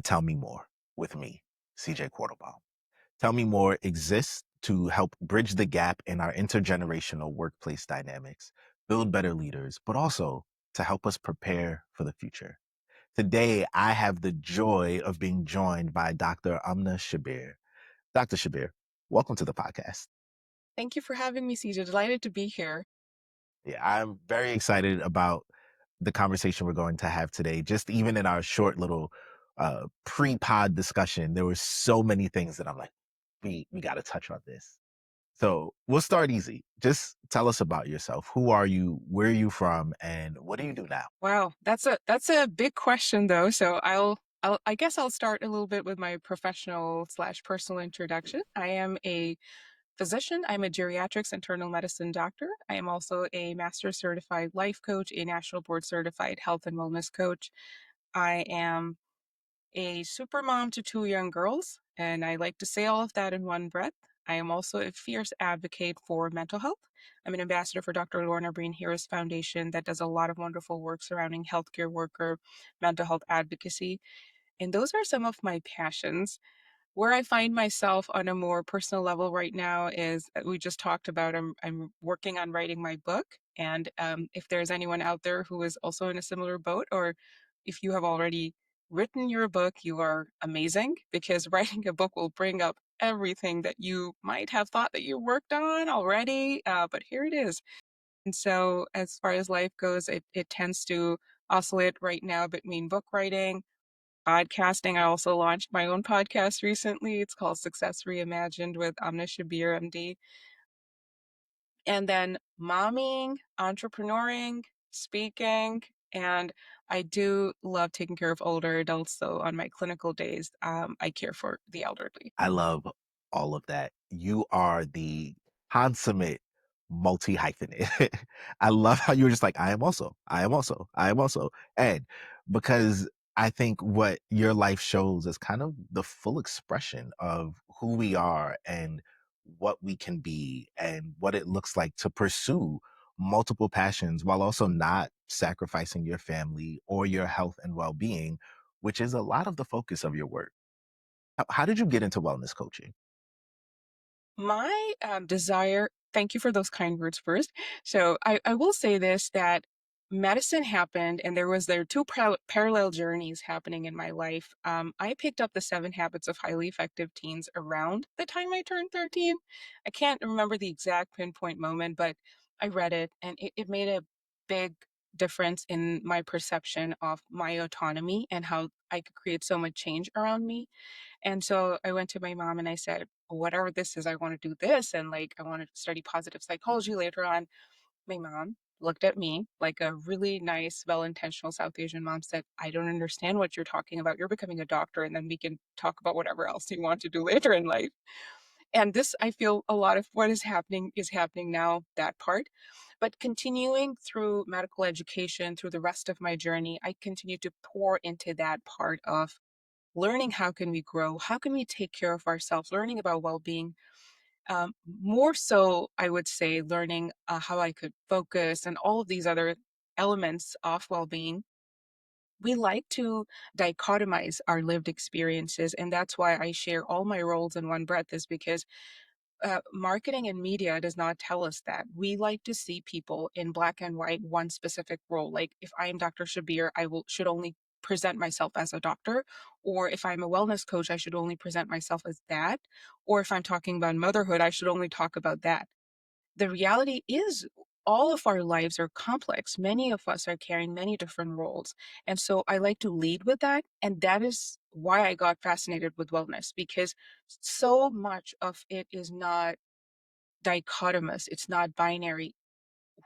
Tell Me More with me, CJ Quartlbaum. Tell Me More exists to help bridge the gap in our intergenerational workplace dynamics, build better leaders, but also to help us prepare for the future. Today, I have the joy of being joined by Dr. Amna Shabbir. Dr. Shabir, welcome to the podcast. Thank you for having me, CJ. Delighted to be here. Yeah, I'm very excited about the conversation we're going to have today. Just even in our short little pre-pod discussion, there were so many things that I'm like, we got to touch on this. So we'll start easy. Just tell us about yourself. Who are you? Where are you from? And what do you do now? Wow, that's a big question though. So I guess I'll start a little bit with my professional slash personal introduction. I am a physician. I'm a geriatrics internal medicine doctor. I am also a master certified life coach, a national board certified health and wellness coach. I am a super mom to two young girls, and I like to say all of that in one breath. I am also a fierce advocate for mental health. I'm an ambassador for Dr. Lorna Breen Harris Foundation that does a lot of wonderful work surrounding healthcare worker mental health advocacy. And those are some of my passions. Where I find myself on a more personal level right now is we just talked about I'm working on writing my book. And if there's anyone out there who is also in a similar boat, or if you have already written your book, you are amazing because writing a book will bring up everything that you might have thought that you worked on already. But here it is. And so, as far as life goes, it tends to oscillate right now between book writing, podcasting. I also launched my own podcast recently. It's called Success Reimagined with Amna Shabbir, MD. And then momming, entrepreneuring, speaking, and I do love taking care of older adults. So on my clinical days, I care for the elderly. I love all of that. You are the consummate multi hyphenate. I love how you were just like, I am also, I am also, I am also. And because I think what your life shows is kind of the full expression of who we are and what we can be and what it looks like to pursue multiple passions while also not sacrificing your family or your health and well being, which is a lot of the focus of your work. How did you get into wellness coaching? My desire, thank you for those kind words first. So I will say this that medicine happened and there are two parallel journeys happening in my life. I picked up the 7 Habits of Highly Effective Teens around the time I turned 13. I can't remember the exact pinpoint moment, but I read it and it made a big difference in my perception of my autonomy and how I could create so much change around me. And so I went to my mom and I said, whatever this is, I want to do this. And like, I want to study positive psychology later on. My mom looked at me like a really nice, well intentional South Asian mom said, I don't understand what you're talking about. You're becoming a doctor, and then we can talk about whatever else you want to do later in life. And this, I feel a lot of what is happening now, that part. But continuing through medical education, through the rest of my journey, I continue to pour into that part of learning how can we grow, how can we take care of ourselves, learning about well-being. More so, I would say, learning how I could focus and all of these other elements of well-being. We like to dichotomize our lived experiences, and that's why I share all my roles in one breath, is because marketing and media does not tell us that. We like to see people in black and white, one specific role. Like if I am Dr. Shabir, I will should only present myself as a doctor, or if I'm a wellness coach, I should only present myself as that, or if I'm talking about motherhood, I should only talk about that. The reality is all of our lives are complex. Many of us are carrying many different roles. And so I like to lead with that. And that is why I got fascinated with wellness, because so much of it is not dichotomous, it's not binary.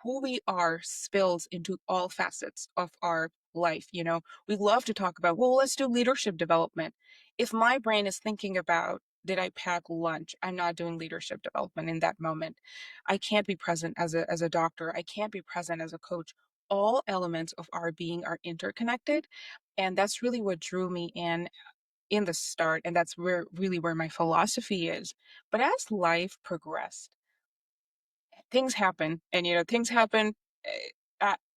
Who we are spills into all facets of our life. We love to talk about, well, let's do leadership development. If my brain is thinking about, did I pack lunch? I'm not doing leadership development in that moment. I can't be present as a doctor. I can't be present as a coach. All elements of our being are interconnected. And that's really what drew me in the start. And that's where my philosophy is. But as life progressed, things happen and things happen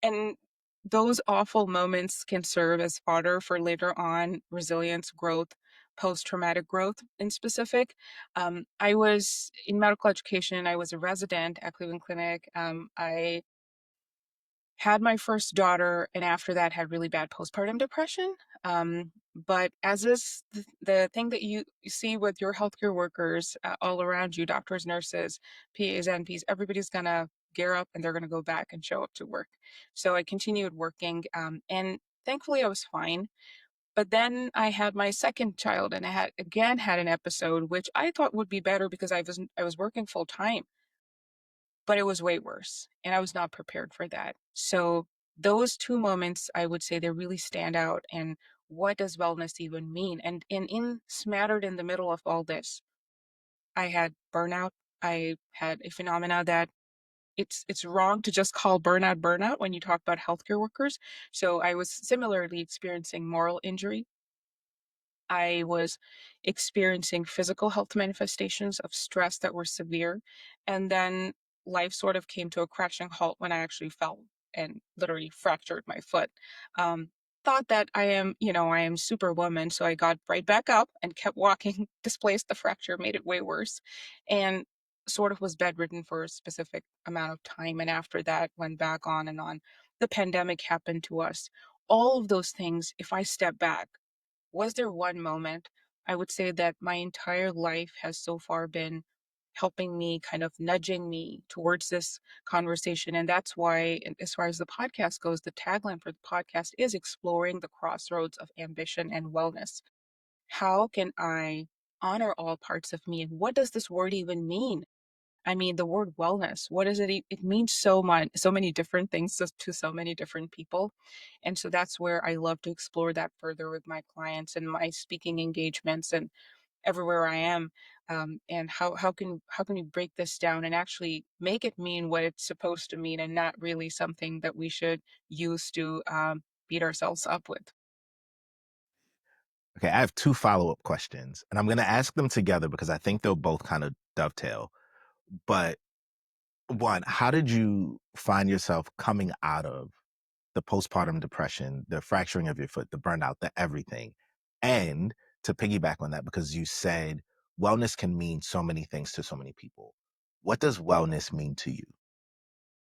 and those awful moments can serve as fodder for later on resilience, growth, post-traumatic growth in specific. I was in medical education. I was a resident at Cleveland Clinic. I had my first daughter, and after that had really bad postpartum depression. But as is the thing that you see with your healthcare workers all around you, doctors, nurses, PAs, NPs, everybody's gonna gear up and they're gonna go back and show up to work. So I continued working, and thankfully I was fine. But then I had my second child, and I had again had an episode which I thought would be better because I was working full time, but it was way worse, and I was not prepared for that. So those 2 moments, I would say they really stand out, and what does wellness even mean? And in smattered in the middle of all this, I had burnout. I had a phenomena that it's wrong to just call burnout when you talk about healthcare workers. So I was similarly experiencing moral injury. I was experiencing physical health manifestations of stress that were severe. And then life sort of came to a crashing halt when I actually fell and literally fractured my foot. Um, Thought that I am superwoman. So I got right back up and kept walking, displaced the fracture, made it way worse, and sort of was bedridden for a specific amount of time. And after that, went back on and on. The pandemic happened to us. All of those things, if I step back, was there one moment? I would say that my entire life has so far been helping me, kind of nudging me towards this conversation. And that's why, and as far as the podcast goes, the tagline for the podcast is exploring the crossroads of ambition and wellness. How can I honor all parts of me? And what does this word even mean? I mean, the word wellness, what does it it means so much, so many different things to so many different people. And so that's where I love to explore that further with my clients and my speaking engagements and everywhere I am. And how can we break this down and actually make it mean what it's supposed to mean and not really something that we should use to beat ourselves up with. Okay, I have 2 follow-up questions, and I'm gonna ask them together because I think they'll both kind of dovetail. But 1, how did you find yourself coming out of the postpartum depression, the fracturing of your foot, the burnout, the everything? And to piggyback on that, because you said wellness can mean so many things to so many people. What does wellness mean to you?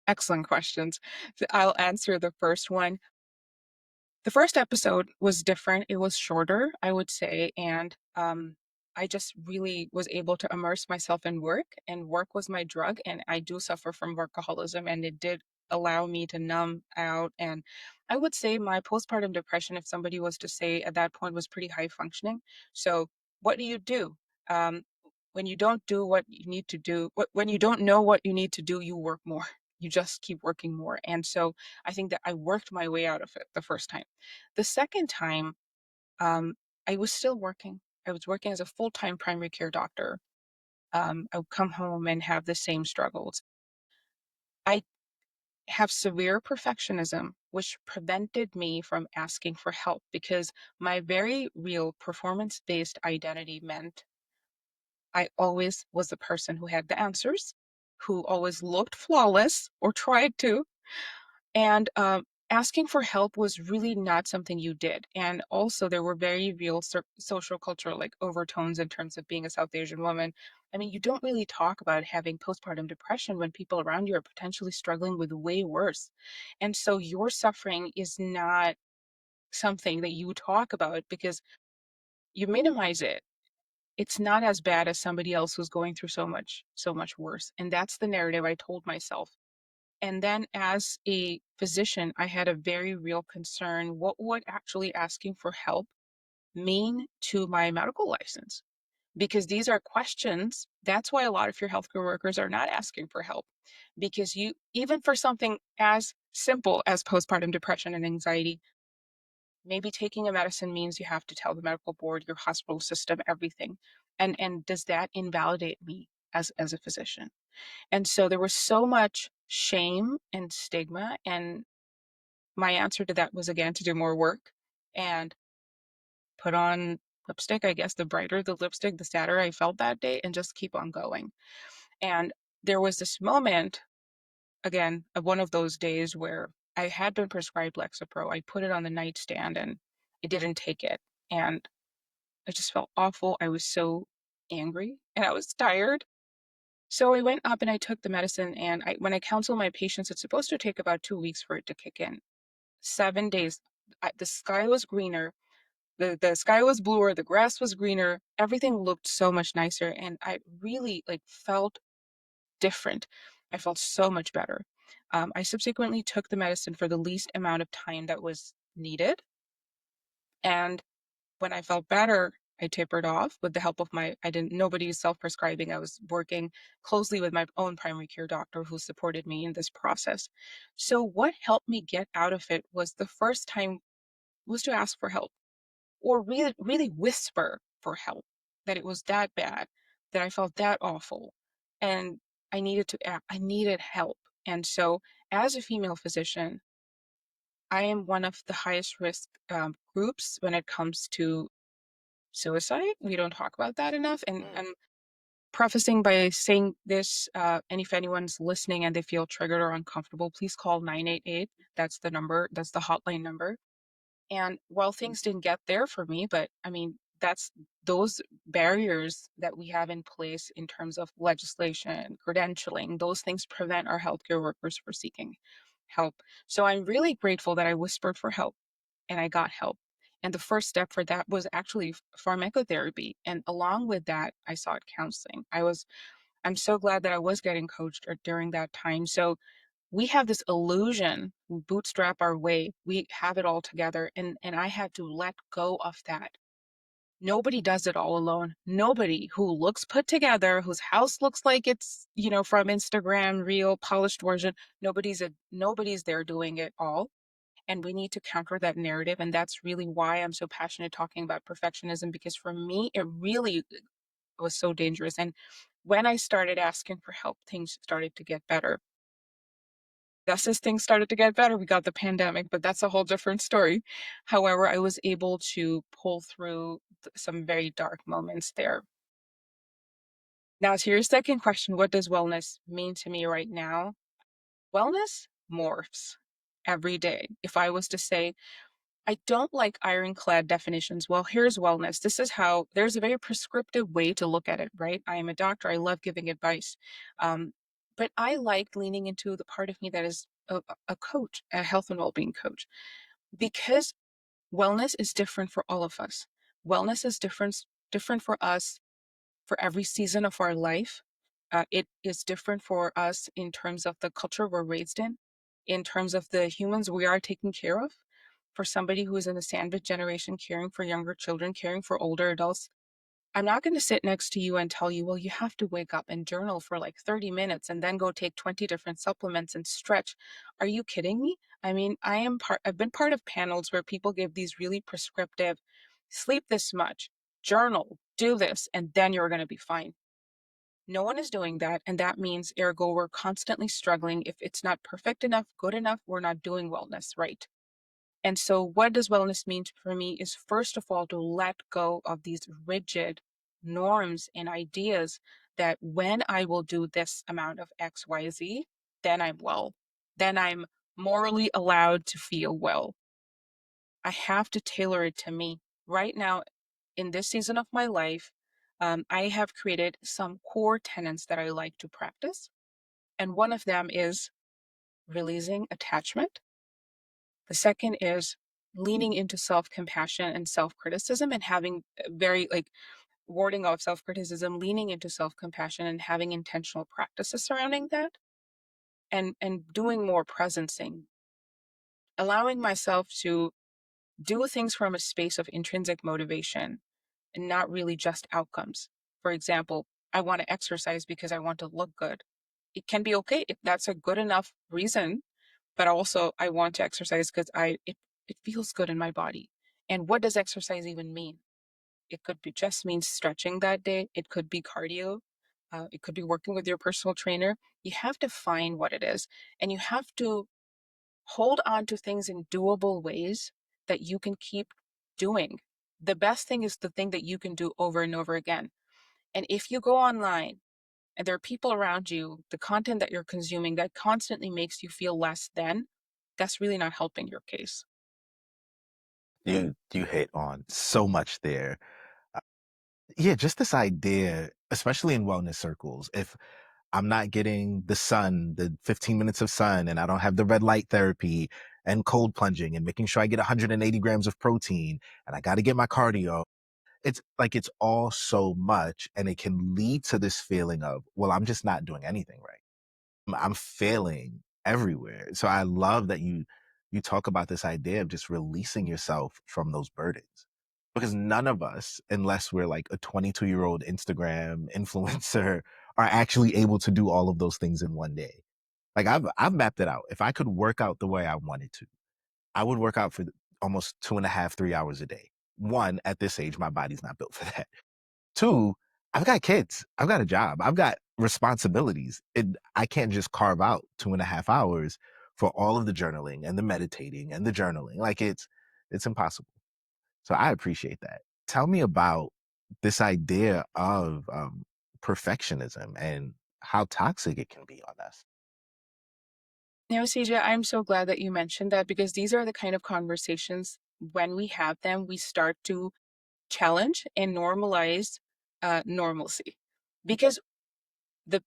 Excellent questions. So I'll answer the first one. The first episode was different. It was shorter, I would say, and, I just really was able to immerse myself in work, and work was my drug, and I do suffer from workaholism, and it did allow me to numb out, and I would say my postpartum depression, if somebody was to say at that point, was pretty high functioning. So, what do you do? When you don't do what you need to do, when you don't know what you need to do, you work more. You just keep working more, and so I think that I worked my way out of it the first time. The second time, um, I was still working. I was working as a full-time primary care doctor. I would come home and have the same struggles. I have severe perfectionism, which prevented me from asking for help because my very real performance-based identity meant I always was the person who had the answers, who always looked flawless or tried to. And, asking for help was really not something you did, and also there were very real social cultural, like, overtones in terms of being a South Asian woman. I mean, you don't really talk about having postpartum depression when people around you are potentially struggling with way worse, and so your suffering is not something that you talk about because you minimize it. It's not as bad as somebody else who's going through so much worse, and that's the narrative I told myself. And then as a physician, I had a very real concern. What would actually asking for help mean to my medical license? Because these are questions. That's why a lot of your healthcare workers are not asking for help. Because even for something as simple as postpartum depression and anxiety, maybe taking a medicine means you have to tell the medical board, your hospital system, everything. And does that invalidate me as a physician? And so there was so much shame and stigma. And my answer to that was again to do more work and put on lipstick. I guess the brighter the lipstick, the sadder I felt that day, and just keep on going. And there was this moment, again, of one of those days where I had been prescribed Lexapro. I put it on the nightstand and I didn't take it. And I just felt awful. I was so angry and I was tired. So I went up and I took the medicine. And when I counsel my patients, it's supposed to take about 2 weeks for it to kick in. 7 days, the sky was greener. The sky was bluer. The grass was greener. Everything looked so much nicer. And I really like felt different. I felt so much better. I subsequently took the medicine for the least amount of time that was needed. And when I felt better, I tapered off with the help of I didn't, nobody's self prescribing. I was working closely with my own primary care doctor who supported me in this process. So, what helped me get out of it was the first time was to ask for help or really, really whisper for help that it was that bad, that I felt that awful. And I needed to act, I needed help. And so, as a female physician, I am one of the highest risk groups when it comes to suicide. We don't talk about that enough. And Mm, I'm prefacing by saying this, and if anyone's listening and they feel triggered or uncomfortable, please call 988. That's the number, that's the hotline number. And while things didn't get there for me, but I mean, that's those barriers that we have in place in terms of legislation, credentialing, those things prevent our healthcare workers from seeking help. So I'm really grateful that I whispered for help and I got help. And the first step for that was actually pharmacotherapy. And along with that, I sought counseling. I'm so glad that I was getting coached during that time. So we have this illusion, we bootstrap our way, we have it all together. And I had to let go of that. Nobody does it all alone. Nobody who looks put together, whose house looks like it's, from Instagram, real polished version. Nobody's there doing it all, and we need to counter that narrative. And that's really why I'm so passionate talking about perfectionism, because for me it really was so dangerous. And when I started asking for help, things started to get better. Thus, as things started to get better, we got the pandemic, but that's a whole different story. However, I was able to pull through some very dark moments there. Now, to your second question, what does wellness mean to me right now? Wellness morphs every day. If I was to say, I don't like ironclad definitions. Well, here's wellness. This is how there's a very prescriptive way to look at it, right? I am a doctor. I love giving advice. Um, but I like leaning into the part of me that is a coach, a health and well-being coach, because wellness is different for all of us. Wellness is different for us for every season of our life. It is different for us in terms of the culture we're raised in terms of the humans we are taking care of. For somebody who is in the sandwich generation, caring for younger children, caring for older adults, I'm not going to sit next to you and tell you, well, you have to wake up and journal for like 30 minutes and then go take 20 different supplements and stretch. Are you kidding me? I mean, I've been part of panels where people give these really prescriptive, sleep this much, journal, do this, and then you're going to be fine. No one is doing that. And that means, ergo, we're constantly struggling. If it's not perfect enough, good enough, we're not doing wellness right. And so, what does wellness mean for me is, first of all, to let go of these rigid norms and ideas that when I will do this amount of XYZ, then I'm well. Then I'm morally allowed to feel well. I have to tailor it to me. Right now, in this season of my life, I have created some core tenets that I like to practice. And one of them is releasing attachment. The second is leaning into self compassion and self criticism, and having very like warding off self criticism, leaning into self compassion and having intentional practices surrounding that, and doing more presencing, allowing myself to do things from a space of intrinsic motivation and not really just outcomes. For example, I want to exercise because I want to look good. It can be okay if that's a good enough reason, but also I want to exercise because it feels good in my body. And what does exercise even mean? It could be just means stretching that day. It could be cardio. It could be working with your personal trainer. You have to find what it is, and you have to hold on to things in doable ways that you can keep doing. The best thing is the thing that you can do over and over again. And if you go online and there are people around you, the content that you're consuming that constantly makes you feel less than, that's really not helping your case. You hit on so much there. Uh, yeah, just this idea, especially in wellness circles, if I'm not getting the sun, the 15 minutes of sun, and I don't have the red light therapy and cold plunging and making sure I get 180 grams of protein and I got to get my cardio. It's like it's all so much and it can lead to this feeling of, well, I'm just not doing anything right. I'm failing everywhere. So I love that you talk about this idea of just releasing yourself from those burdens. Because none of us, unless we're like a 22-year-old Instagram influencer, are actually able to do all of those things in one day. Like I've mapped it out. If I could work out the way I wanted to, I would work out for almost 2.5, 3 hours a day. One, at this age, my body's not built for that. Two, I've got kids. I've got a job. I've got responsibilities. I can't just carve out 2.5 hours for all of the journaling and the meditating and the journaling. Like it's impossible. So I appreciate that. Tell me about this idea of perfectionism and how toxic it can be on us. CJ, I'm so glad that you mentioned that because these are the kind of conversations when we have them, we start to challenge and normalize normalcy. Because the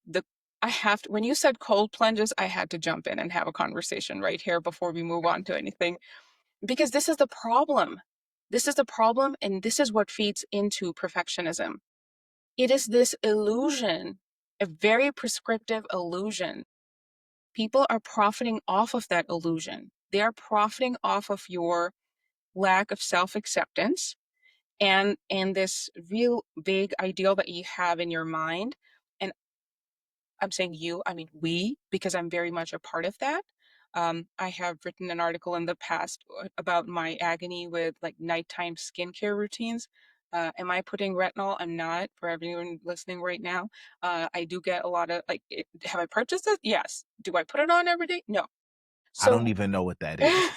I have to, when you said cold plunges, I had to jump in and have a conversation right here before we move on to anything. Because this is the problem. This is the problem, and this is what feeds into perfectionism. It is this illusion, a very prescriptive illusion. People are profiting off of that illusion. They are profiting off of your lack of self-acceptance and this real big ideal that you have in your mind. And I'm saying you, I mean we, because I'm very much a part of that. I have written an article in the past about my agony with like nighttime skincare routines. Am I putting retinol? I'm not. For everyone listening right now, I do get a lot of like. Have I purchased it? Yes. Do I put it on every day? No. I don't So, even know what that is.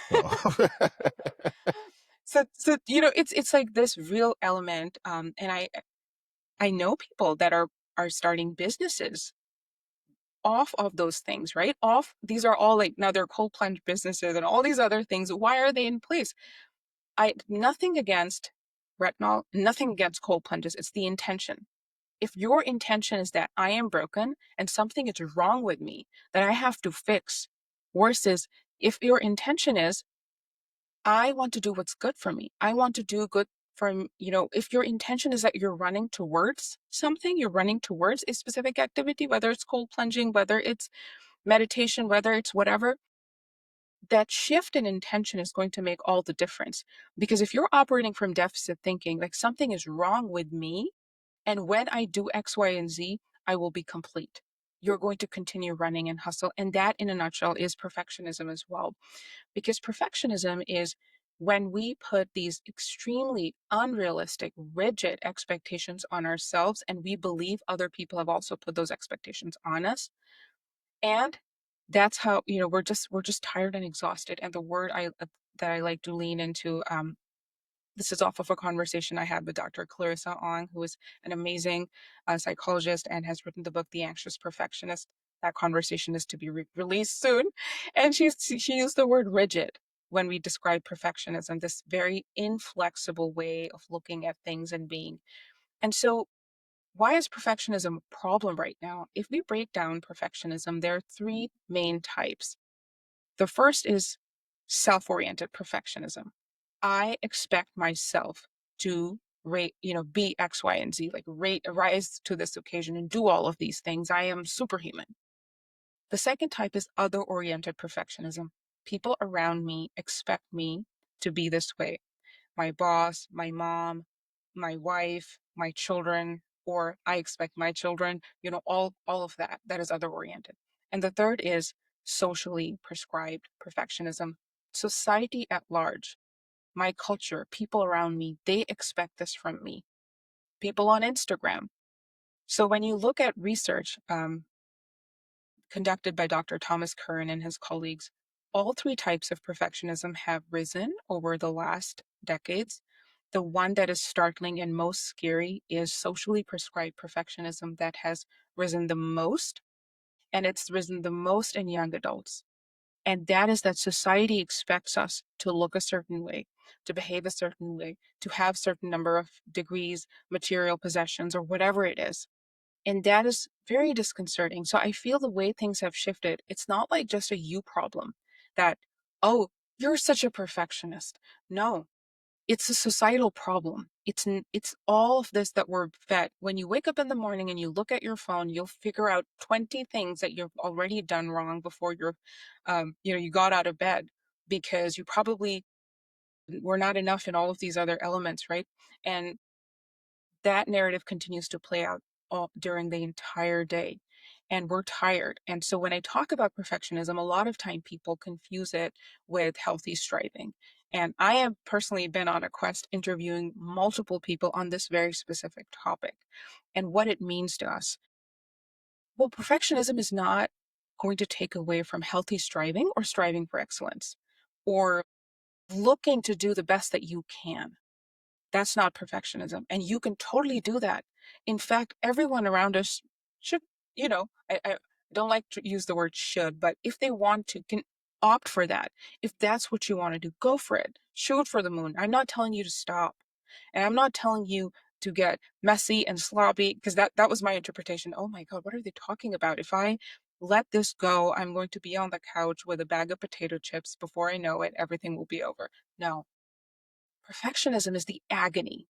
So so it's like this real element. And I know people that are starting businesses off of those things, right? Off, these are all like now they're cold plunge businesses and all these other things. Why are they in place? I nothing against retinol, nothing against cold plunges. It's the intention. If your intention is that I am broken and something is wrong with me that I have to fix, versus if your intention is I want to do what's good for me. I want to do good for, if your intention is that you're running towards something, you're running towards a specific activity, whether it's cold plunging, whether it's meditation, whether it's whatever, that shift in intention is going to make all the difference. Because if you're operating from deficit thinking, like something is wrong with me, and when I do X, Y, and Z, I will be complete. You're going to continue running and hustle. And that, in a nutshell, is perfectionism as well. Because perfectionism is when we put these extremely unrealistic, rigid expectations on ourselves, and we believe other people have also put those expectations on us. And that's how, we're just tired and exhausted. And the word that I like to lean into, this is off of a conversation I had with Dr. Clarissa Ong, who is an amazing psychologist and has written the book The Anxious Perfectionist. That conversation is to be released soon. And she used the word rigid when we describe perfectionism, this very inflexible way of looking at things and being. And so, why is perfectionism a problem right now? If we break down perfectionism, there are three main types. The first is self-oriented perfectionism. I expect myself to be X, Y, and Z, like rise to this occasion and do all of these things. I am superhuman. The second type is other oriented perfectionism. People around me expect me to be this way. My boss, my mom, my wife, my children, or I expect my children, all of that. That is other oriented. And the third is socially prescribed perfectionism. Society at large, my culture, people around me, they expect this from me. People on Instagram. So when you look at research conducted by Dr. Thomas Curran and his colleagues, all three types of perfectionism have risen over the last decades. The one that is startling and most scary is socially prescribed perfectionism that has risen the most, and it's risen the most in young adults. And that is that society expects us to look a certain way, to behave a certain way, to have certain number of degrees, material possessions, or whatever it is. And that is very disconcerting. So I feel the way things have shifted, it's not like just a you problem that, oh, you're such a perfectionist. No, it's a societal problem. It's all of this that we're fed. When you wake up in the morning and you look at your phone, you'll figure out 20 things that you've already done wrong before you got out of bed because you probably were not enough in all of these other elements, right? And that narrative continues to play out all during the entire day. And we're tired. And so when I talk about perfectionism, a lot of time people confuse it with healthy striving. And I have personally been on a quest interviewing multiple people on this very specific topic and what it means to us. Well, perfectionism is not going to take away from healthy striving or striving for excellence or looking to do the best that you can. That's not perfectionism, and you can totally do that. In fact, everyone around us should, I don't like to use the word should, but if they want to, can opt for that. If that's what you want to do, go for it. Shoot for the moon. I'm not telling you to stop. And I'm not telling you to get messy and sloppy because that was my interpretation. Oh my God, what are they talking about? If I let this go, I'm going to be on the couch with a bag of potato chips. Before I know it, everything will be over. No, perfectionism is the agony.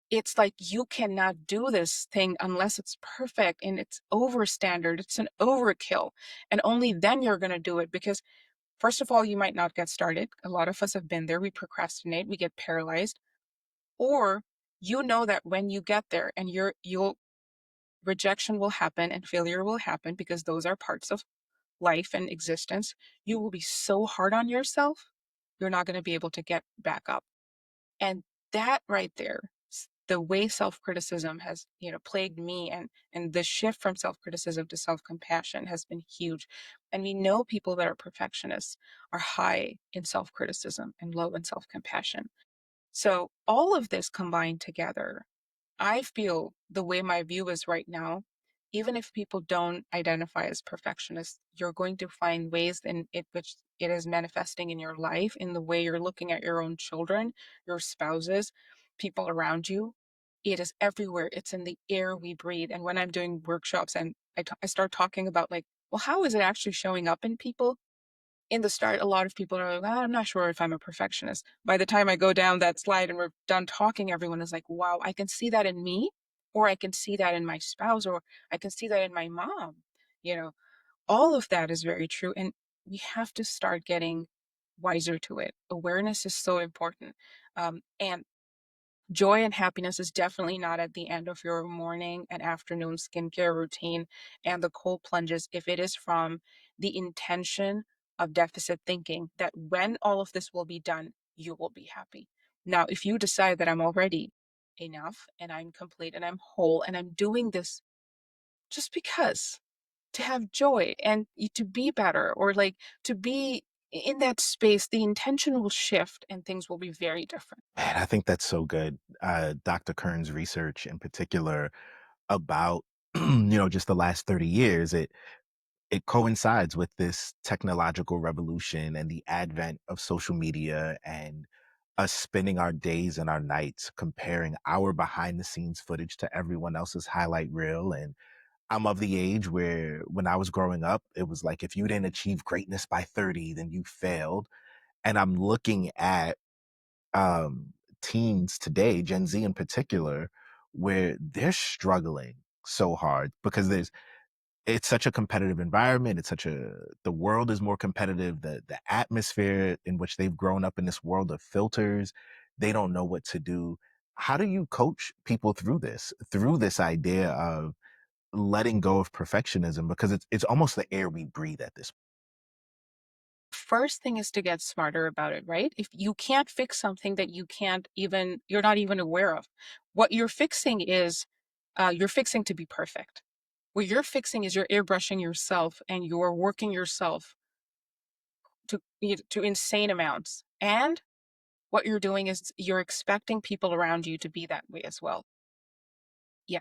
It's like you cannot do this thing unless it's perfect and it's over standard. It's an overkill. And only then you're going to do it because, first of all, you might not get started. A lot of us have been there. We procrastinate, we get paralyzed. Or you know that when you get there and you'll rejection will happen and failure will happen because those are parts of life and existence. You will be so hard on yourself, you're not going to be able to get back up. And that right there, the way self-criticism has, plagued me and the shift from self-criticism to self-compassion has been huge. And we know people that are perfectionists are high in self-criticism and low in self-compassion. So all of this combined together, I feel the way my view is right now, even if people don't identify as perfectionists, you're going to find ways in it which it is manifesting in your life, in the way you're looking at your own children, your spouses, people around you. It is everywhere. It's in the air we breathe. And when I'm doing workshops and I start talking about like, well, how is it actually showing up in people? In the start, a lot of people are like, "Ah, I'm not sure if I'm a perfectionist." By the time I go down that slide and we're done talking, everyone is like, wow, I can see that in me, or I can see that in my spouse, or I can see that in my mom. You know, all of that is very true. And we have to start getting wiser to it. Awareness is so important. And joy and happiness is definitely not at the end of your morning and afternoon skincare routine and the cold plunges if it is from the intention of deficit thinking that when all of this will be done, you will be happy. Now, if you decide that I'm already enough and I'm complete and I'm whole and I'm doing this just because to have joy and to be better or like to be in that space, the intention will shift and things will be very different. Man, I think that's so good. Dr. Kern's research in particular about, just the last 30 years, it coincides with this technological revolution and the advent of social media and us spending our days and our nights comparing our behind the scenes footage to everyone else's highlight reel. And I'm of the age where when I was growing up, it was like if you didn't achieve greatness by 30, then you failed. And I'm looking at um, teens today, Gen Z in particular, where they're struggling so hard because it's such a competitive environment. The world is more competitive. The atmosphere in which they've grown up in this world of filters, they don't know what to do. How do you coach people through this idea of letting go of perfectionism? Because it's almost the air we breathe at this. First thing is to get smarter about it, right? If you can't fix something that you're not even aware of, what you're fixing is you're fixing to be perfect. What you're fixing is you're airbrushing yourself and you're working yourself to insane amounts. And what you're doing is you're expecting people around you to be that way as well. Yeah,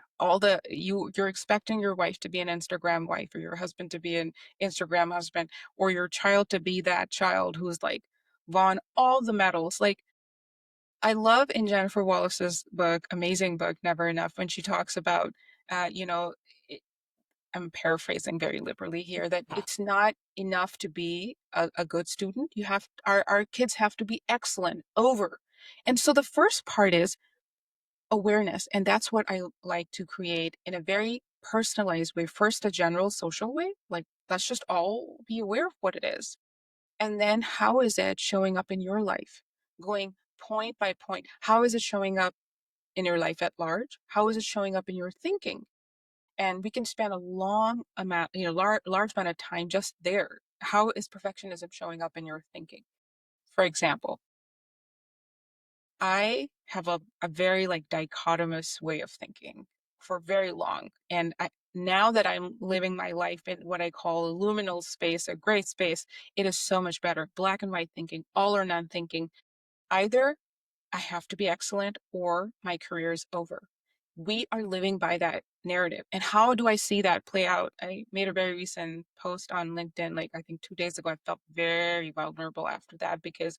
you're expecting your wife to be an Instagram wife, or your husband to be an Instagram husband, or your child to be that child who's like won all the medals. Like, I love in Jennifer Wallace's book, amazing book, Never Enough, when she talks about, you know, it, I'm paraphrasing very liberally here, that it's not enough to be a good student. Our kids have to be excellent over. And so the first part is awareness. And that's what I like to create in a very personalized way. First, a general social way, like let's just all be aware of what it is. And then how is it showing up in your life? Going point by point. How is it showing up in your life at large? How is it showing up in your thinking? And we can spend a long amount, large amount of time just there. How is perfectionism showing up in your thinking? For example, I have a very like dichotomous way of thinking for very long. And now that I'm living my life in what I call a luminal space, a gray space, it is so much better. Black and white thinking, all or none thinking. Either I have to be excellent or my career is over. We are living by that narrative. And how do I see that play out? I made a very recent post on LinkedIn, like I think 2 days ago. I felt very vulnerable after that because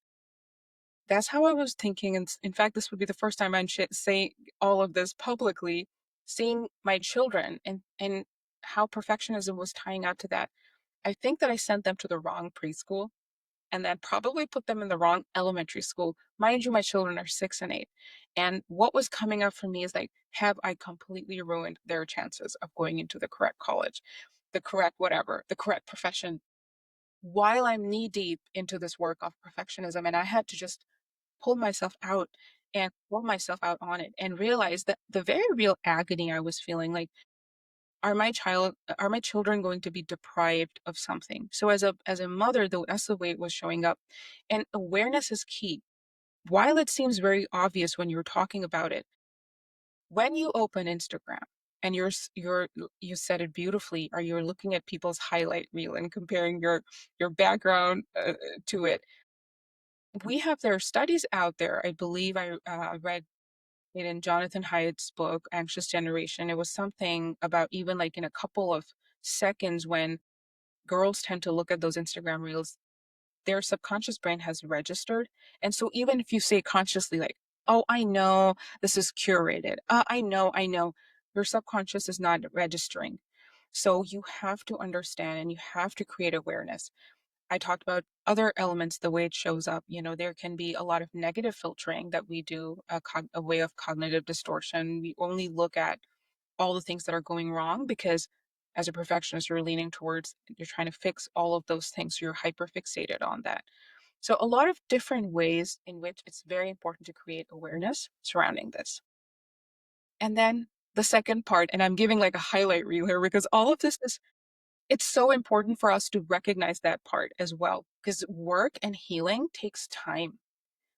that's how I was thinking. And in fact, this would be the first time I'm saying all of this publicly, seeing my children and how perfectionism was tying out to that. I think that I sent them to the wrong preschool and then probably put them in the wrong elementary school. Mind you, my children are 6 and 8. And what was coming up for me is like, have I completely ruined their chances of going into the correct college, the correct whatever, the correct profession, while I'm knee deep into this work of perfectionism? And I had to just pull myself out and pull myself out on it and realize that the very real agony I was feeling, like, are my children going to be deprived of something? So as a mother, though, that's the way it was showing up. And awareness is key. While it seems very obvious when you're talking about it, when you open Instagram and you said it beautifully, or you're looking at people's highlight reel and comparing your background to it, there are studies out there. I believe I read it in Jonathan Haidt's book, Anxious Generation. It was something about even like in a couple of seconds when girls tend to look at those Instagram reels, their subconscious brain has registered. And so even if you say consciously, like, oh, I know this is curated, I know, your subconscious is not registering. So you have to understand and you have to create awareness. I talked about other elements, the way it shows up. There can be a lot of negative filtering that we do, a way of cognitive distortion. We only look at all the things that are going wrong because as a perfectionist, you're trying to fix all of those things. So you're hyper fixated on that. So a lot of different ways in which it's very important to create awareness surrounding this. And then the second part, and I'm giving like a highlight reel here because all of this is it's so important for us to recognize that part as well, because work and healing takes time.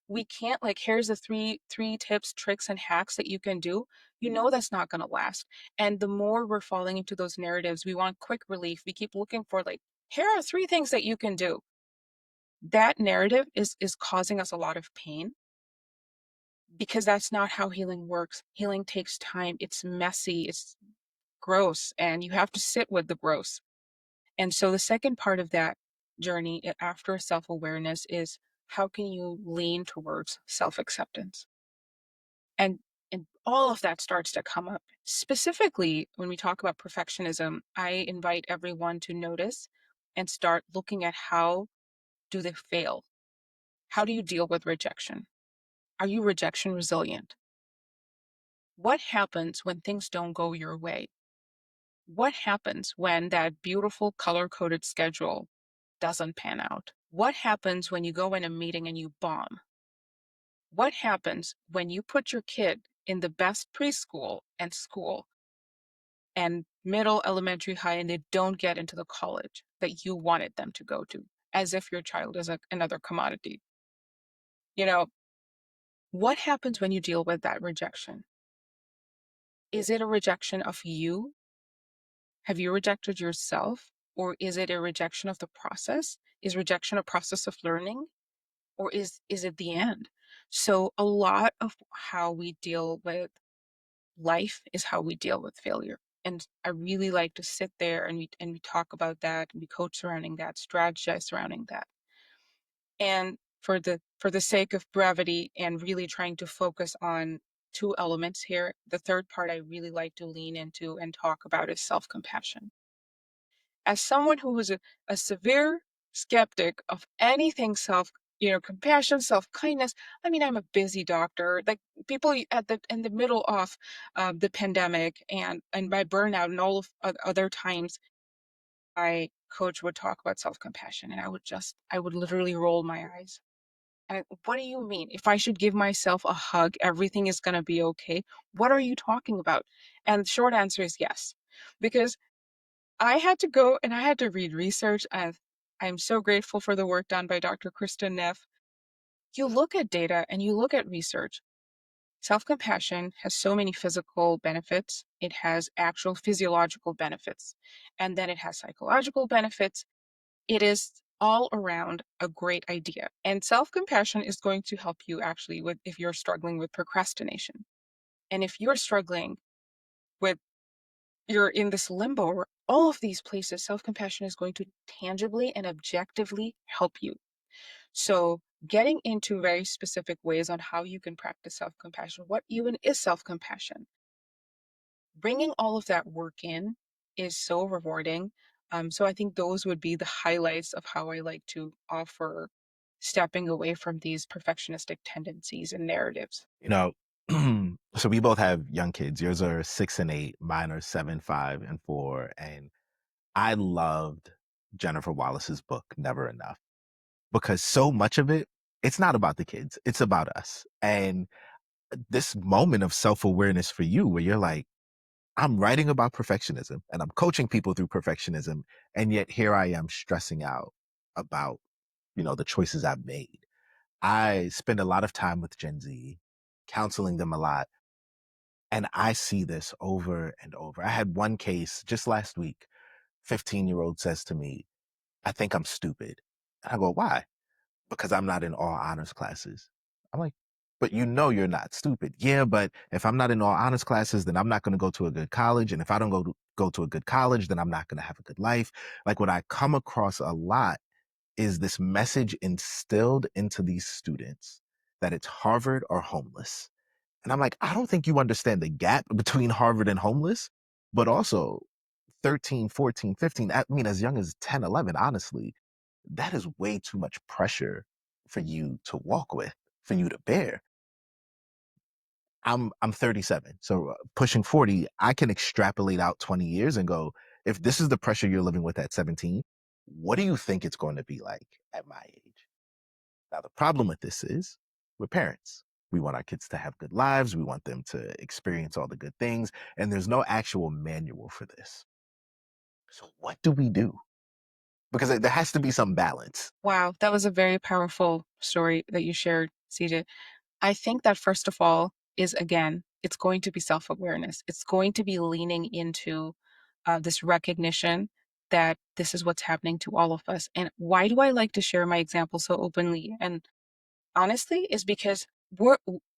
We can't like, here's the three tips, tricks, and hacks that you can do. That's not going to last. And the more we're falling into those narratives, we want quick relief. We keep looking for like, here are 3 things that you can do. That narrative is causing us a lot of pain because that's not how healing works. Healing takes time. It's messy. It's gross, and you have to sit with the gross. And so the second part of that journey after self-awareness is how can you lean towards self-acceptance? And and all of that starts to come up. Specifically, when we talk about perfectionism, I invite everyone to notice and start looking at how do they fail? How do you deal with rejection? Are you rejection resilient? What happens when things don't go your way? What happens when that beautiful color coded schedule doesn't pan out? What happens when you go in a meeting and you bomb? What happens when you put your kid in the best preschool and school and middle, elementary, high, and they don't get into the college that you wanted them to go to, as if your child is another commodity? You know, what happens when you deal with that rejection? Is it a rejection of you? Have you rejected yourself? Or is it a rejection of the process? Is rejection a process of learning? Or is it the end? So a lot of how we deal with life is how we deal with failure. And I really like to sit there and we talk about that, and we coach surrounding that, strategize surrounding that. And for the sake of brevity and really trying to focus on two elements here, the third part I really like to lean into and talk about is self-compassion. As someone who was a severe skeptic of anything compassion, self-kindness. I mean, I'm a busy doctor. Like people at the in the middle of the pandemic and my burnout and all of other times, my coach would talk about self-compassion, and I would literally roll my eyes. And what do you mean? If I should give myself a hug, everything is going to be okay? What are you talking about? And the short answer is yes, because I had to go and I had to read research. I'm so grateful for the work done by Dr. Kristen Neff. You look at data and you look at research. Self compassion has so many physical benefits, it has actual physiological benefits, and then it has psychological benefits. It is all around a great idea. And self compassion is going to help you actually with if you're struggling with procrastination. And if you're struggling with you're in this limbo where all of these places, self compassion is going to tangibly and objectively help you. So, getting into very specific ways on how you can practice self compassion, what even is self compassion, bringing all of that work in is so rewarding. So, I think those would be the highlights of how I like to offer stepping away from these perfectionistic tendencies and narratives. You know, so we both have young kids. Yours are 6 and 8, mine are 7, 5, and 4. And I loved Jennifer Wallace's book, Never Enough, because so much of it, it's not about the kids, it's about us. And this moment of self awareness for you, where you're like, I'm writing about perfectionism and I'm coaching people through perfectionism. And yet here I am stressing out about, the choices I've made. I spend a lot of time with Gen Z, counseling them a lot. And I see this over and over. I had one case just last week. 15-year-old says to me, I think I'm stupid. And I go, why? Because I'm not in all honors classes. I'm like, but you're not stupid. Yeah, but if I'm not in all honors classes, then I'm not going to go to a good college. And if I don't go to a good college, then I'm not going to have a good life. Like what I come across a lot is this message instilled into these students that it's Harvard or homeless. And I'm like, I don't think you understand the gap between Harvard and homeless, but also 13, 14, 15. I mean, as young as 10, 11. Honestly, that is way too much pressure for you to walk with, for you to bear. I'm 37, so pushing 40, I can extrapolate out 20 years and go, if this is the pressure you're living with at 17, what do you think it's going to be like at my age? Now, the problem with this is we're parents. We want our kids to have good lives. We want them to experience all the good things. And there's no actual manual for this. So, what do we do? Because there has to be some balance. Wow, that was a very powerful story that you shared, CJ. I think that first of all is again, it's going to be self awareness. It's going to be leaning into this recognition that this is what's happening to all of us. And why do I like to share my example so openly? And honestly, is because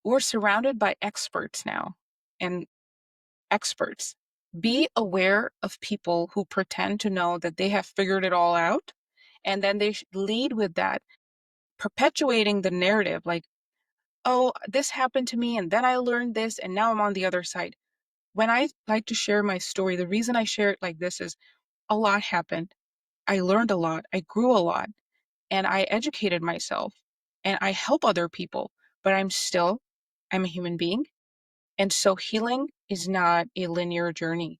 we're surrounded by experts now, and experts. Be aware of people who pretend to know that they have figured it all out, and then they lead with that, perpetuating the narrative like, oh, this happened to me, and then I learned this, and now I'm on the other side. When I like to share my story, the reason I share it like this is a lot happened. I learned a lot, I grew a lot, and I educated myself, and I help other people, but I'm a human being. And so healing is not a linear journey.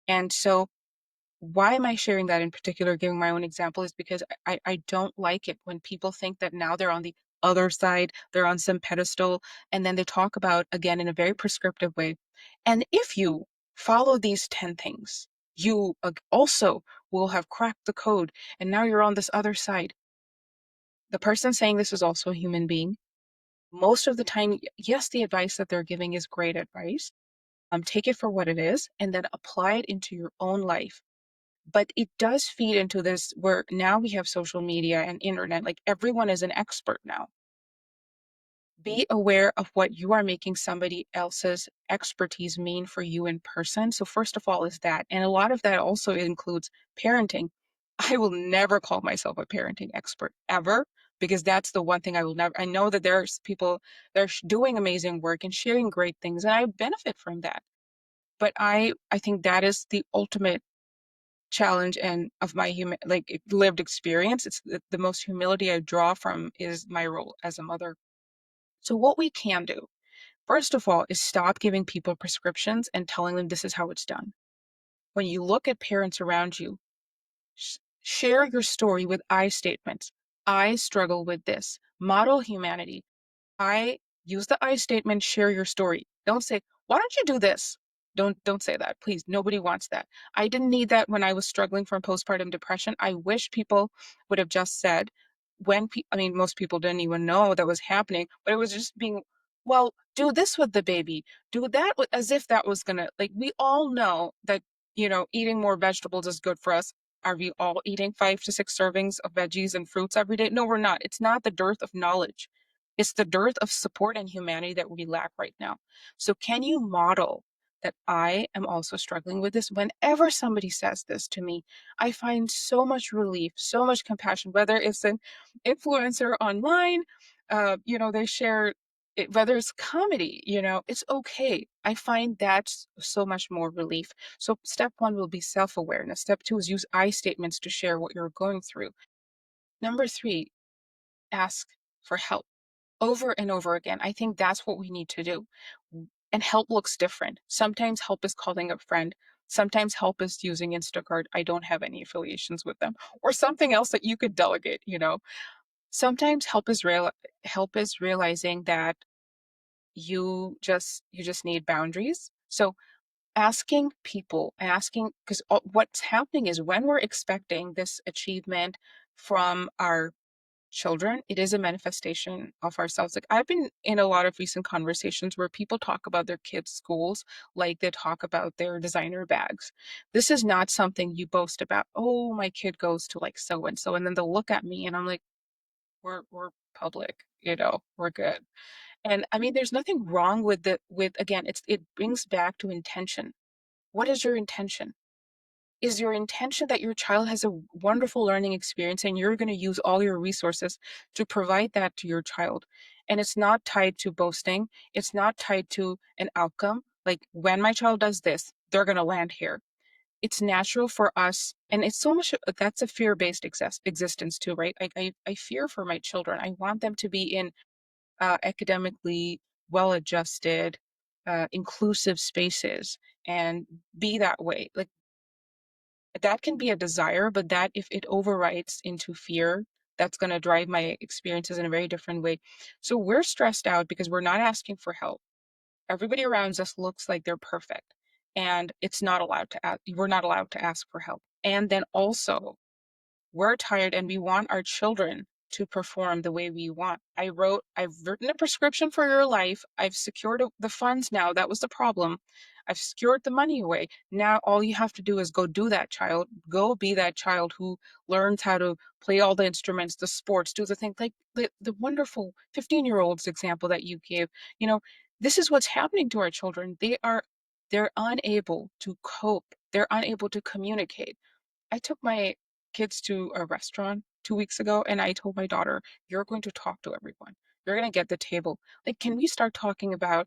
And so why am I sharing that in particular, giving my own example, is because I don't like it when people think that now they're on the other side, they're on some pedestal, and then they talk about, again, in a very prescriptive way. And if you follow these 10 things, you also will have cracked the code, and now you're on this other side. The person saying this is also a human being. Most of the time, yes, the advice that they're giving is great advice. Take it for what it is and then apply it into your own life. But it does feed into this where now we have social media and internet, like everyone is an expert now. be aware of what you are making somebody else's expertise mean for you in person. So, first of all, is that. And a lot of that also includes parenting. I will never call myself a parenting expert ever, because that's the one thing I will never. I know that there's people that are doing amazing work and sharing great things, and I benefit from that. But I think that is the ultimate challenge and of my lived experience. It's the most humility I draw from is my role as a mother. So, what we can do, first of all, is stop giving people prescriptions and telling them this is how it's done. When you look at parents around you, share your story with I statements. I struggle with this. Model humanity. I use the I statement, share your story. Don't say, "Why don't you do this?" Don't say that. Please. Nobody wants that. I didn't need that when I was struggling from postpartum depression. I wish people would have just said I mean, most people didn't even know that was happening, but it was just being, well, do this with the baby. Do that as if that was gonna, like, we all know that, eating more vegetables is good for us. Are we all eating 5 to 6 servings of veggies and fruits every day? No, we're not. It's not the dearth of knowledge. It's the dearth of support and humanity that we lack right now. So, can you model that I am also struggling with this? Whenever somebody says this to me, I find so much relief, so much compassion, whether it's an influencer online, they share it, whether it's comedy, it's okay. I find that's so much more relief. So, step one will be self awareness. Step two is use I statements to share what you're going through. Number three, ask for help over and over again. I think that's what we need to do. And help looks different. Sometimes help is calling a friend. Sometimes help is using Instacart. I don't have any affiliations with them, or something else that you could delegate. Sometimes help is realizing that you just need boundaries. So asking, because what's happening is when we're expecting this achievement from our children, it is a manifestation of ourselves. Like, I've been in a lot of recent conversations where people talk about their kids' schools like they talk about their designer bags. This is not something you boast about. Oh, my kid goes to like so and so, and then they'll look at me and I'm like, we're public, we're good. And I mean, there's nothing wrong with again, it brings back to intention. What is your intention? Is your intention that your child has a wonderful learning experience and you're going to use all your resources to provide that to your child? And it's not tied to boasting. It's not tied to an outcome. Like, when my child does this, they're going to land here. It's natural for us. And it's so much, that's a fear based existence too, right? I fear for my children. I want them to be in academically well adjusted, inclusive spaces and be that way. Like, that can be a desire, but that if it overrides into fear, that's going to drive my experiences in a very different way. So we're stressed out because we're not asking for help. Everybody around us looks like they're perfect, and we're not allowed to ask for help. And then also, we're tired and we want our children to perform the way we want. I've written a prescription for your life. I've secured the funds now. That was the problem. I've secured the money away. Now all you have to do is go do that, child. Go be that child who learns how to play all the instruments, the sports, do the thing, like the wonderful 15-year-olds example that you gave. You know, this is what's happening to our children. They're unable to cope. They're unable to communicate. I took my kids to a restaurant 2 weeks ago and I told my daughter, "You're going to talk to everyone. You're going to get the table." Like, can we start talking about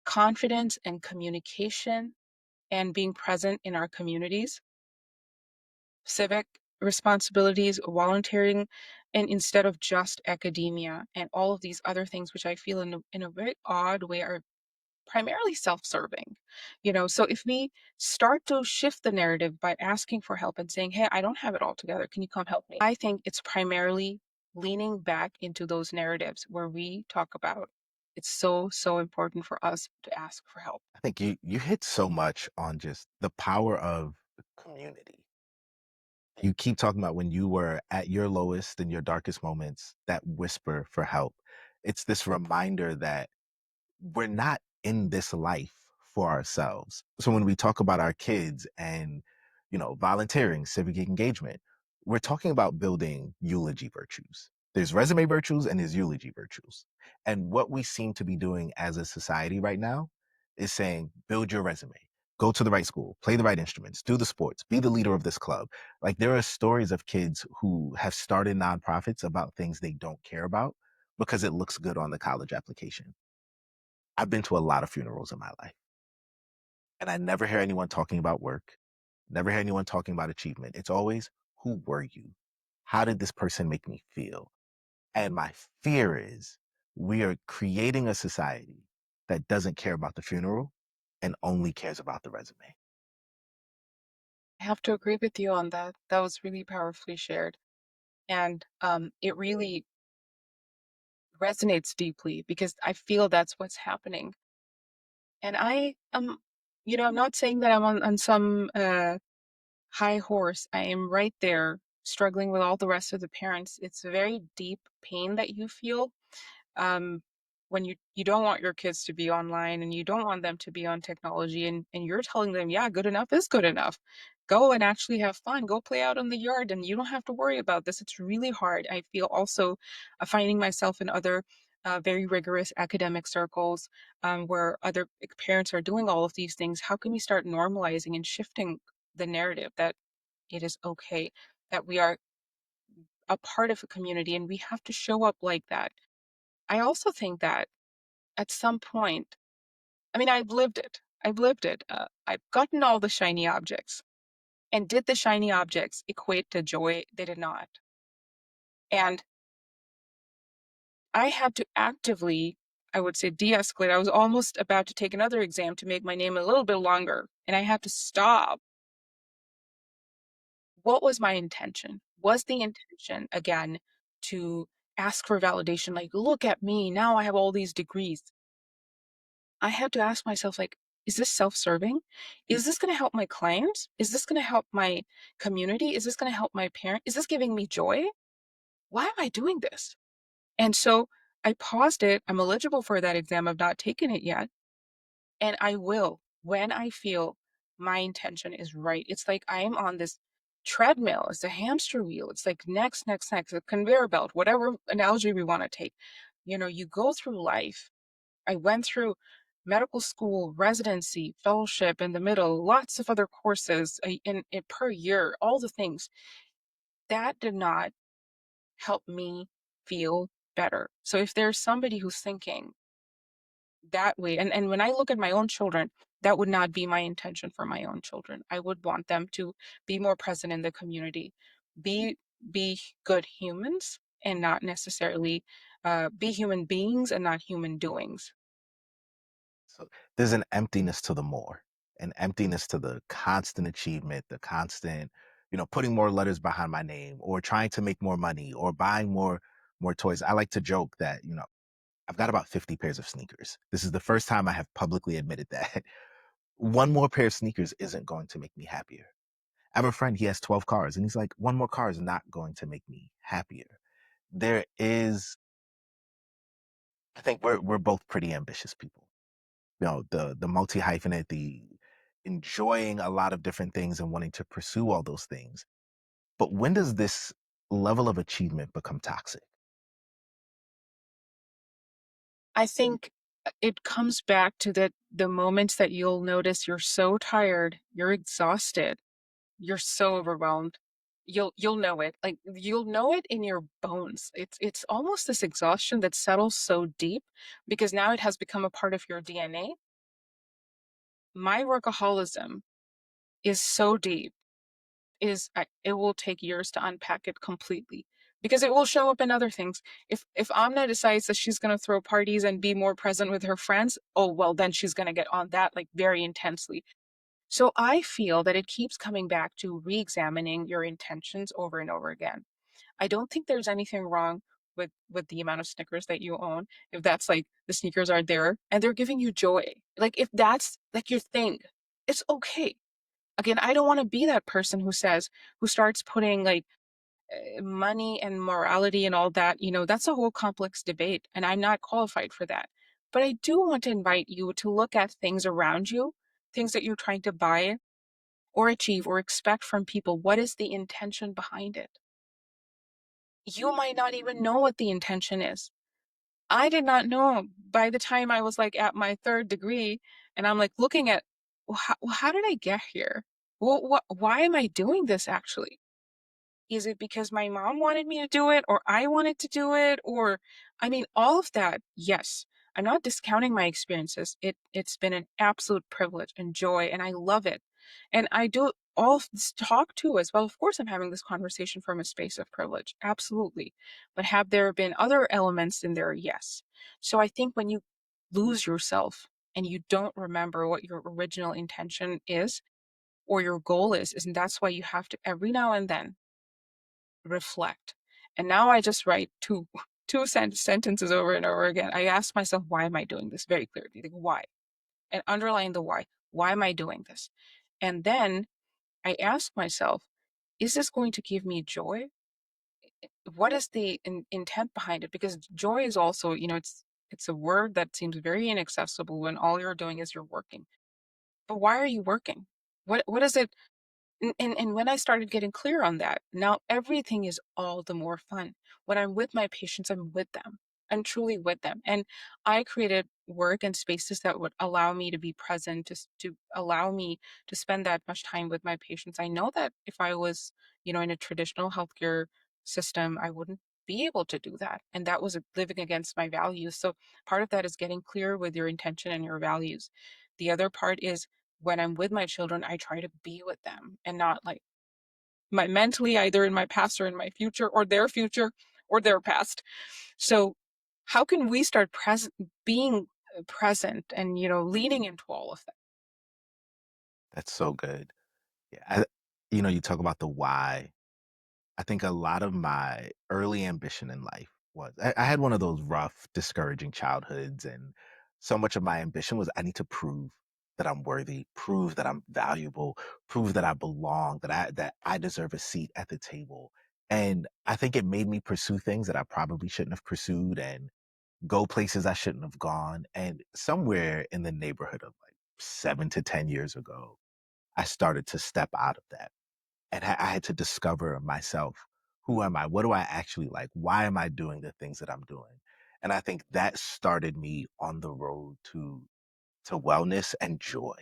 confidence and communication and being present in our communities, civic responsibilities, volunteering, and instead of just academia and all of these other things, which I feel in a very odd way are primarily self-serving. So if we start to shift the narrative by asking for help and saying, "Hey, I don't have it all together, can you come help me?" I think it's primarily leaning back into those narratives where we talk about it's so important for us to ask for help. I think you hit so much on just the power of community. You keep talking about when you were at your lowest and your darkest moments, that whisper for help. It's this reminder that we're not in this life for ourselves. So when we talk about our kids and, volunteering, civic engagement, we're talking about building eulogy virtues. There's resume virtues and there's eulogy virtues. And what we seem to be doing as a society right now is saying, build your resume, go to the right school, play the right instruments, do the sports, be the leader of this club. Like there are stories of kids who have started nonprofits about things they don't care about because it looks good on the college application. I've been to a lot of funerals in my life, and I never hear anyone talking about work, never hear anyone talking about achievement. It's always, who were you? How did this person make me feel? And my fear is we are creating a society that doesn't care about the funeral and only cares about the resume. I have to agree with you on that. That was really powerfully shared. And it really resonates deeply because I feel that's what's happening. And I'm not saying that I'm on some high horse. I am right there struggling with all the rest of the parents. It's a very deep pain that you feel um, when you don't want your kids to be online and you don't want them to be on technology and you're telling them, yeah, good enough is good enough. Go and actually have fun. Go play out in the yard and you don't have to worry about this. It's really hard. I feel also finding myself in other very rigorous academic circles where other parents are doing all of these things. How can we start normalizing and shifting the narrative that it is okay, that we are a part of a community and we have to show up like that? I also think that at some point, I mean, I've lived it. I've lived it. I've gotten all the shiny objects. And did the shiny objects equate to joy? They did not. And I had to actively, I would say, de escalate. I was almost about to take another exam to make my name a little bit longer. And I had to stop. What was my intention? Was the intention, again, to ask for validation? Like, look at me. Now I have all these degrees. I had to ask myself, like, is this self-serving? Is this going to help my clients? Is this going to help my community? Is this going to help my parent? Is this giving me joy? Why am I doing this? And so I paused it. I'm eligible for that exam. I've not taken it yet. And I will when I feel my intention is right. It's like I am on this treadmill. It's a hamster wheel. It's like next, next, next, a conveyor belt, whatever analogy we want to take. You go through life. I went through medical school, residency, fellowship in the middle, lots of other courses in per year, all the things. That did not help me feel better. So if there's somebody who's thinking that way, and when I look at my own children, that would not be my intention for my own children. I would want them to be more present in the community, be be good humans and not necessarily be human beings and not human doings. So there's an emptiness to the more, an emptiness to the constant achievement, the constant, putting more letters behind my name or trying to make more money or buying more toys. I like to joke that, I've got about 50 pairs of sneakers. This is the first time I have publicly admitted that. One more pair of sneakers isn't going to make me happier. I have a friend, he has 12 cars, and he's like, one more car is not going to make me happier. There is, I think we're both pretty ambitious people. The multi hyphenate, the enjoying a lot of different things and wanting to pursue all those things. But when does this level of achievement become toxic? I think it comes back to the moments that you'll notice you're so tired, you're exhausted, you're so overwhelmed. You'll know it. Like you'll know it in your bones. It's almost this exhaustion that settles so deep because now it has become a part of your DNA. My workaholism is so deep it will take years to unpack it completely because it will show up in other things. If Amna decides that she's going to throw parties and be more present with her friends, oh well, then she's going to get on that like very intensely. So I feel that it keeps coming back to re-examining your intentions over and over again. I don't think there's anything wrong with the amount of sneakers that you own. If that's like the sneakers are there and they're giving you joy. Like if that's like your thing, it's okay. Again, I don't want to be that person who starts putting like money and morality and all that, that's a whole complex debate, and I'm not qualified for that. But I do want to invite you to look at things around you, things that you're trying to buy or achieve or expect from people. What is the intention behind it? you might not even know what the intention is. I did not know by the time I was like at my third degree, and I'm like looking at, well, how did I get here? Why am I doing this actually? Is it because my mom wanted me to do it or I wanted to do it? Or, I mean, all of that, yes. I'm not discounting my experiences. It's been an absolute privilege and joy, and I love it. And I do all of this talk too as well. Of course, I'm having this conversation from a space of privilege. Absolutely. But have there been other elements in there? Yes. So I think when you lose yourself and you don't remember what your original intention is or your goal is, and that's why you have to every now and then reflect. And now I just write sentences over and over again. I ask myself, why am I doing this very clearly? Like, why? And underline the why. Why am I doing this? And then I ask myself, is this going to give me joy? What is the intent behind it? Because joy is also, it's a word that seems very inaccessible when all you're doing is you're working. But why are you working? What is it? And when I started getting clear on that, now everything is all the more fun. When I'm with my patients, I'm with them. I'm truly with them. And I created work and spaces that would allow me to be present, just to allow me to spend that much time with my patients. I know that if I was, in a traditional healthcare system, I wouldn't be able to do that. And that was living against my values. So part of that is getting clear with your intention and your values. The other part is when I'm with my children, I try to be with them and not like my mentally either in my past or in my future or their past. So how can we start being present and, leaning into all of that? That's so good. Yeah, you talk about the why. I think a lot of my early ambition in life was I had one of those rough, discouraging childhoods, and so much of my ambition was I need to prove that I'm worthy, prove that I'm valuable, prove that I belong, that I deserve a seat at the table. And I think it made me pursue things that I probably shouldn't have pursued and go places I shouldn't have gone. And somewhere in the neighborhood of like 7 to 10 years ago, I started to step out of that and I had to discover myself. Who am I? What do I actually like? Why am I doing the things that I'm doing? And I think that started me on the road to wellness and joy.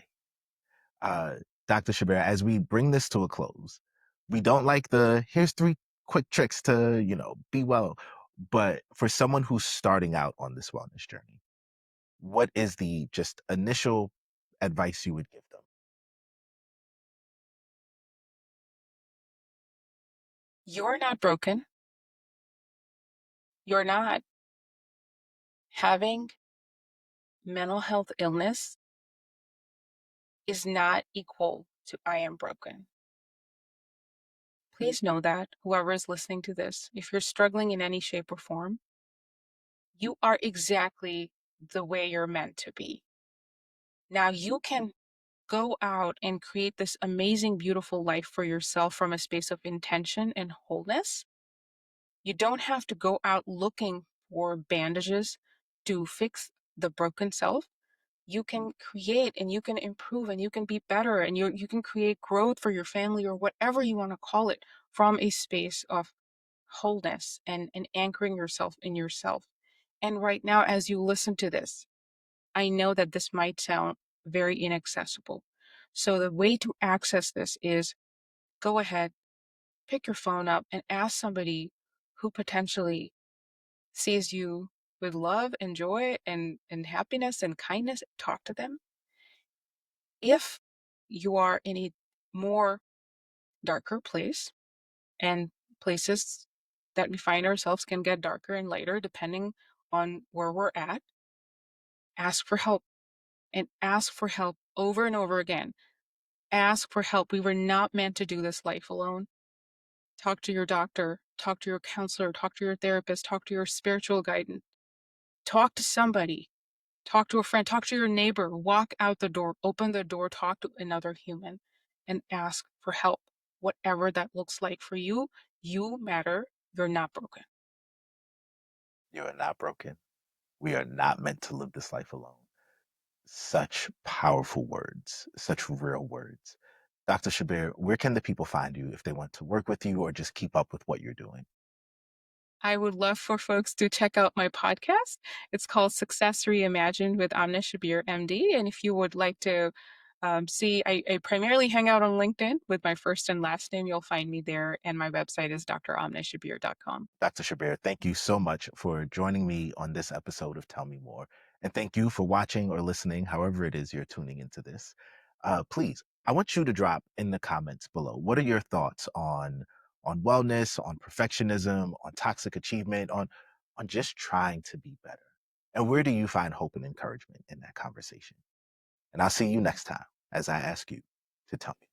Uh, Dr. Shabir, as we bring this to a close, we don't like the here's three quick tricks to be well. But for someone who's starting out on this wellness journey, what is the just initial advice you would give them? You're not broken. You're not having mental health illness is not equal to I am broken. Please know that whoever is listening to this, if you're struggling in any shape or form, you are exactly the way you're meant to be. Now you can go out and create this amazing, beautiful life for yourself from a space of intention and wholeness. You don't have to go out looking for bandages to fix the broken self. You can create and you can improve and you can be better and you can create growth for your family or whatever you want to call it from a space of wholeness and anchoring yourself in yourself. And right now, as you listen to this, I know that this might sound very inaccessible. So the way to access this is go ahead, pick your phone up and ask somebody who potentially sees you with love and joy and happiness and kindness. Talk to them. If you are in a more darker place, and places that we find ourselves can get darker and lighter depending on where we're at, ask for help and ask for help over and over again. Ask for help. We were not meant to do this life alone. Talk to your doctor, talk to your counselor, talk to your therapist, talk to your spiritual guidance, talk to somebody, talk to a friend, talk to your neighbor, walk out the door, open the door, talk to another human, and ask for help. Whatever that looks like for you, you matter. You're not broken. You are not broken. We are not meant to live this life alone. Such powerful words, such real words. Dr. Shabir, where can the people find you if they want to work with you or just keep up with what you're doing? I would love for folks to check out my podcast. It's called Success Reimagined with Amna Shabbir, MD. And if you would like to see, I primarily hang out on LinkedIn with my first and last name. You'll find me there. And my website is dramnashabir.com. Dr. Shabir, thank you so much for joining me on this episode of Tell Me More. And thank you for watching or listening, however it is you're tuning into this. Please, I want you to drop in the comments below. What are your thoughts on wellness, on perfectionism, on toxic achievement, on just trying to be better? And where do you find hope and encouragement in that conversation? And I'll see you next time as I ask you to tell me.